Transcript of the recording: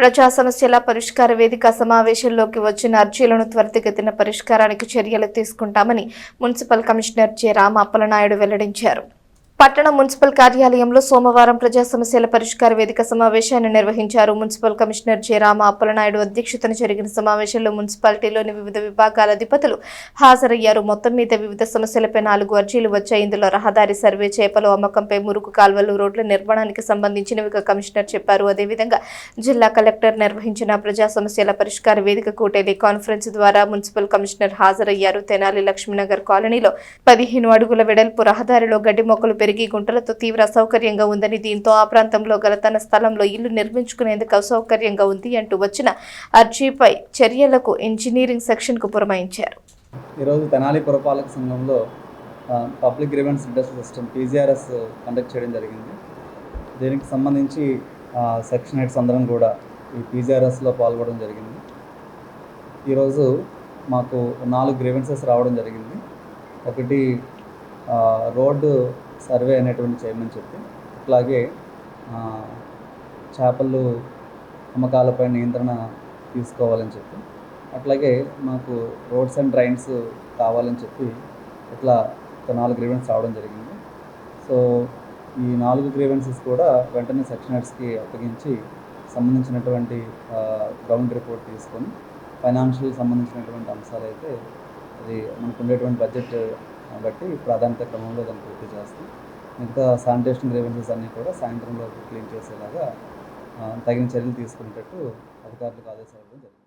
ప్రజా సమస్యల పరిష్కార వేదిక సమావేశంలోకి వచ్చిన అర్జీలను త్వరితగతిన పరిష్కారానికి చర్యలు తీసుకుంటామని municipal commissioner J. Rama Appalanaidu వెల్లడించారు. పట్టణ మున్సిపల్ కార్యాలయంలో సోమవారం ప్రజా సమస్యల పరిష్కార వేదిక సమావేశాన్ని నిర్వహించారు. Municipal commissioner J. Rama Appalanaidu అధ్యక్షతన జరిగిన సమావేశంలో మున్సిపాలిటీలోని వివిధ విభాగాల అధిపతులు హాజరయ్యారు. మొత్తం మీద వివిధ సమస్యలపై 4 అర్జీలు వచ్చాయి. ఇందులో రహదారి సర్వే, చేపల అమ్మకంపై, మురుగు కాల్వలు, రోడ్ల నిర్మాణానికి సంబంధించినవిగా కమిషనర్ చెప్పారు. అదేవిధంగా జిల్లా కలెక్టర్ నిర్వహించిన ప్రజా సమస్యల పరిష్కార వేదికకు టెలికాన్ఫరెన్స్ ద్వారా మున్సిపల్ కమిషనర్ హాజరయ్యారు. తెనాలి లక్ష్మీనగర్ కాలనీలో 15 అడుగుల వెడల్పు రహదారిలో గడ్డి మొక్కలు పెరిగి గుంటలతో తీవ్ర అసౌకర్యంగా ఉందని, దీంతో ఆ ప్రాంతంలో గల తన స్థలంలో ఇల్లు నిర్మించుకునేందుకు అసౌకర్యంగా ఉంది అంటూ వచ్చిన అర్జీపై చర్యలకు ఇంజనీరింగ్ సెక్షన్ కు పురమాయించారు. ఈరోజు తెనాలి పురపాలక సంఘంలో public grievance reduction system PGRS conduct చేయడం జరిగింది. దీనికి సంబంధించి సెక్షన్ హెడ్స్ అందరం కూడా ఈ PGRSలో పాల్గొనడం జరిగింది. ఈరోజు మాకు 4 గ్రీవెన్సెస్ రావడం జరిగింది. ఒకటి రోడ్డు సర్వే అనేటువంటి చేయమని చెప్పి, అట్లాగే చేపలు అమ్మకాలపై నియంత్రణ తీసుకోవాలని చెప్పి, అట్లాగే మాకు రోడ్స్ అండ్ డ్రైన్స్ కావాలని చెప్పి ఇట్లా 4 గ్రీవెన్స్ రావడం జరిగింది. సో ఈ 4 గ్రీవెన్సెస్ కూడా వెంటనే సెక్షన్ హెడ్స్కి అప్పగించి సంబంధించినటువంటి గ్రౌండ్ రిపోర్ట్ తీసుకొని ఫైనాన్షియల్ సంబంధించినటువంటి అంశాలు అయితే అది మనకు ఉండేటువంటి బడ్జెట్ బట్టి ప్రాధాన్యత క్రమంలో దాన్ని పూర్తి చేస్తాం. మిగతా శానిటేషన్ గ్రీవెన్సెస్ అన్నీ కూడా సాయంత్రంలో క్లీన్ చేసేలాగా తగిన చర్యలు తీసుకునేటట్టు అధికారులకు ఆదేశాలు జరిగింది.